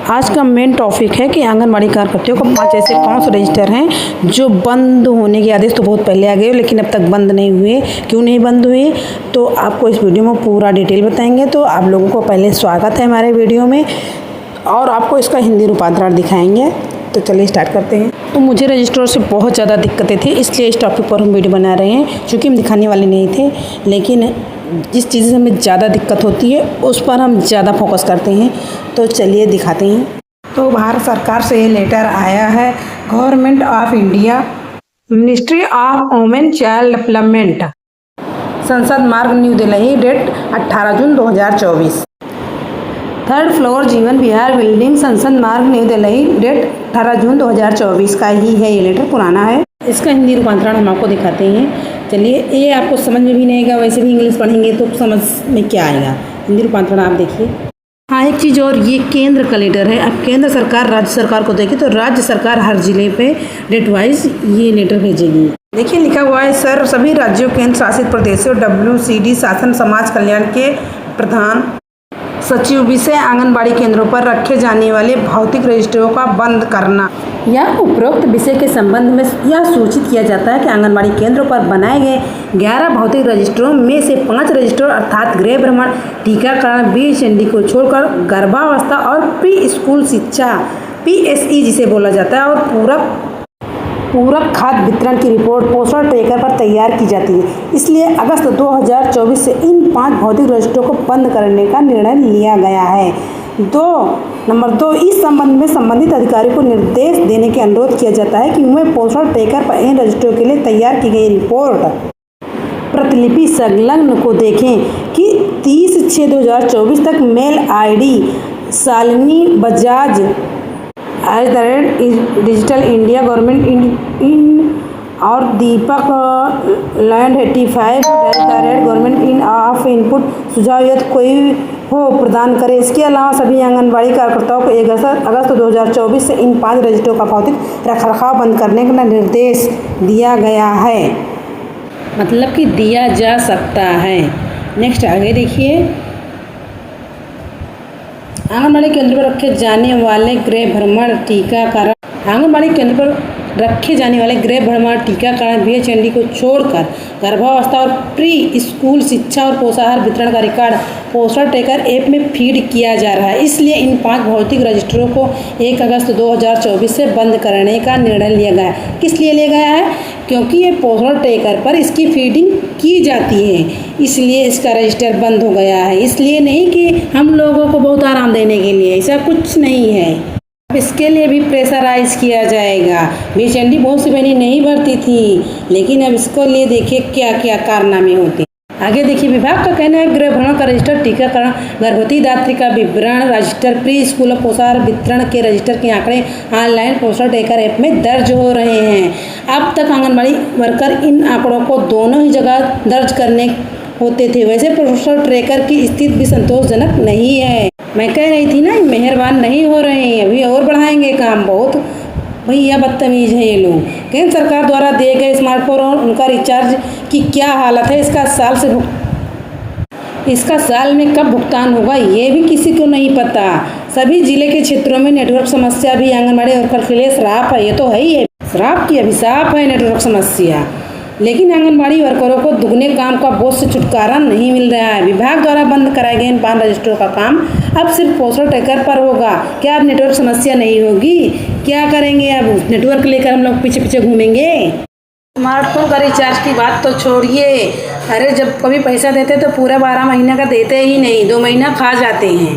आज का main topic है कि आंगनबाड़ी कार्यकर्ताओं को 5 ऐसे कौन से रजिस्टर हैं जो बंद होने के आदेश तो बहुत पहले आ गए लेकिन अब तक बंद नहीं हुए। क्यों नहीं बंद हुए तो आपको इस वीडियो में पूरा डिटेल बताएंगे। तो आप लोगों को पहले स्वागत है हमारे वीडियो में और आपको इसका हिंदी रूपांतरण दिखाएंगे। तो चलिए स्टार्ट करते हैं। तो मुझे रजिस्टर से बहुत ज़्यादा दिक्कतें थी, इसलिए इस टॉपिक पर हम वीडियो बना रहे हैं। चूँकि हम दिखाने वाले नहीं थे, लेकिन जिस चीज़ से हमें ज़्यादा दिक्कत होती है उस पर हम ज़्यादा फोकस करते हैं। तो चलिए दिखाते हैं। तो भारत सरकार से ये लेटर आया है, government of India, ministry of women child development, संसद मार्ग न्यू दिल्ली, डेट 18 जून 2024, 3rd फ्लोर जीवन विहार बिल्डिंग, संसद मार्ग न्यू दिल्ली, डेट 18 जून 2024 का ही है। ये लेटर पुराना है। इसका हिंदी रूपांतरण हम आपको दिखाते हैं। चलिए, ये आपको समझ में भी नहीं आएगा, वैसे भी इंग्लिश पढ़ेंगे तो समझ में क्या आएगा। हिंदी रूपांतरण आप देखिए। हाँ, एक चीज़ और, ये केंद्र का लेटर है। अब केंद्र सरकार राज्य सरकार को देगी तो राज्य सरकार हर जिले पे डेट वाइज ये लेटर भेजेगी। देखिए लिखा हुआ है, सर सभी राज्यों केंद्र शासित प्रदेशों WCD शासन समाज कल्याण के प्रधान सचिव विषय आंगनबाड़ी केंद्रों पर रखे जाने वाले भौतिक रजिस्टरों का बंद करना या उपरोक्त विषय के संबंध में यह सूचित किया जाता है कि आंगनबाड़ी केंद्रों पर बनाए गए 11 भौतिक रजिस्टरों में से 5 रजिस्टर अर्थात गृह भ्रमण, टीकाकरण, BHND को छोड़कर गर्भावस्था और प्री स्कूल शिक्षा PSE जिसे बोला जाता है और पूरक खाद्य वितरण की रिपोर्ट पोस्टल ट्रैकर पर तैयार की जाती है। इसलिए अगस्त 2024 से इन 5 भौतिक रजिस्टरों को बंद करने का निर्णय लिया गया है। नंबर 2, इस संबंध में संबंधित अधिकारी को निर्देश देने के अनुरोध किया जाता है कि वह पोस्टल ट्रैकर पर इन रजिस्टरों के लिए तैयार की गई रिपोर्ट प्रतिलिपि संलग्न को देखें कि 30/6/2024 तक mail ID Shalini Bajaj digital India government in और Deepak land 85 government in of input सुझाव यदि कोई हो प्रदान करे। इसके अलावा सभी आंगनबाड़ी कार्यकर्ताओं को 1 अगस्त 2024 से इन 5 रजिस्टरों का भौतिक रखरखाव बंद करने का निर्देश दिया गया है। मतलब कि दिया जा सकता है। नेक्स्ट आगे देखिए, आंगनबाड़ी केंद्र पर रखे जाने वाले गृह भ्रमण टीकाकरण, आंगनबाड़ी केंद्र पर रखे जाने वाले गृह भ्रमण टीकाकरण BHND को छोड़कर गर्भावस्था और प्री स्कूल शिक्षा और पोषाहार वितरण का रिकॉर्ड पोस्टल ट्रैकर ऐप में फीड किया जा रहा है। इसलिए इन 5 भौतिक रजिस्टरों को 1 अगस्त 2024 से बंद करने का निर्णय लिया गया है। किस लिए लिया गया है? क्योंकि ये पोस्टल ट्रैकर पर इसकी फीडिंग की जाती है, इसलिए इसका रजिस्टर बंद हो गया है। इसलिए नहीं कि हम लोगों को बहुत आराम देने के लिए, ऐसा कुछ नहीं है। अब इसके लिए भी प्रेशराइज किया जाएगा। BHND बहुत सी बहनें नहीं भरती थी, लेकिन अब इसको लिए देखिए क्या क्या कारनामे होते। आगे देखिए, विभाग का कहना है गृह भ्रमण का रजिस्टर, टीकाकरण, गर्भवती दात्री का विवरण रजिस्टर, प्री स्कूल और पोषाहार वितरण के रजिस्टर के आंकड़े ऑनलाइन पोस्टल ट्रैकर ऐप में दर्ज हो रहे हैं। अब तक आंगनबाड़ी वर्कर इन आंकड़ों को दोनों ही जगह दर्ज करने होते थे। वैसे पोस्टल ट्रैकर की स्थिति भी संतोषजनक नहीं है। मैं कह रही थी ना, मेहरबान नहीं हो रहे हैं, अभी और बढ़ाएंगे काम। बहुत भैया बदतमीज है ये लोग। केंद्र सरकार द्वारा दिए गए स्मार्टफोन और उनका रिचार्ज की क्या हालत है, इसका साल में कब भुगतान होगा ये भी किसी को नहीं पता। सभी जिले के क्षेत्रों में नेटवर्क समस्या भी आंगनबाड़ी वर्कर के लिए श्राप है। ये तो है ही है, श्राप की अभिशाप है नेटवर्क समस्या। लेकिन आंगनबाड़ी वर्करों को दुगने काम का बोझ से छुटकारा नहीं मिल रहा है। विभाग द्वारा बंद कराए गए इन 5 रजिस्टरों का काम अब सिर्फ पोस्टल ट्रैकर पर होगा। क्या अब नेटवर्क समस्या नहीं होगी? क्या करेंगे अब? नेटवर्क लेकर हम लोग पीछे पीछे घूमेंगे? स्मार्टफोन का रिचार्ज की बात तो छोड़िए, अरे जब कभी पैसा देते तो पूरा 12 महीने का देते ही नहीं, 2 महीना खा जाते हैं।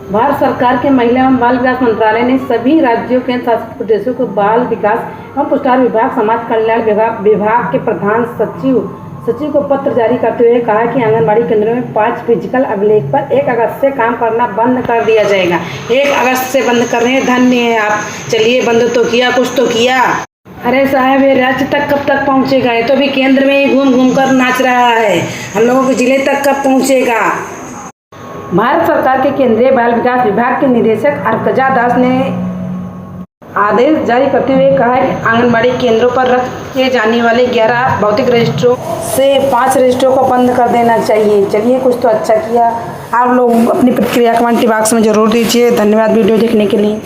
भारत सरकार के महिला एवं बाल विकास मंत्रालय ने सभी राज्यों केंद्र शासित प्रदेशों को बाल विकास एवं पुष्टाहार विभाग, समाज कल्याण विभाग के प्रधान सचिव को पत्र जारी करते हुए कहा कि आंगनबाड़ी केंद्रों में 5 फिजिकल अभिलेख पर 1 अगस्त से काम करना बंद कर दिया जाएगा। 1 अगस्त से बंद कर रहे हैं, धन्य है आप। चलिए, बंद तो किया, कुछ तो किया। अरे साहब, ये राज्य तक कब तक पहुँचेगा? ये तो भी केंद्र में ही घूम घूम कर नाच रहा है। हम लोगों के जिले तक कब पहुँचेगा? भारत सरकार के केंद्रीय बाल विकास विभाग के निदेशक अर्कजा दास ने आदेश जारी करते हुए कहा है कि आंगनबाड़ी केंद्रों पर रखे जाने वाले 11 भौतिक रजिस्टरों से 5 रजिस्टरों को बंद कर देना चाहिए। चलिए, कुछ तो अच्छा किया। आप लोग अपनी प्रतिक्रिया कमेंट बॉक्स में ज़रूर दीजिए। धन्यवाद वीडियो देखने के लिए।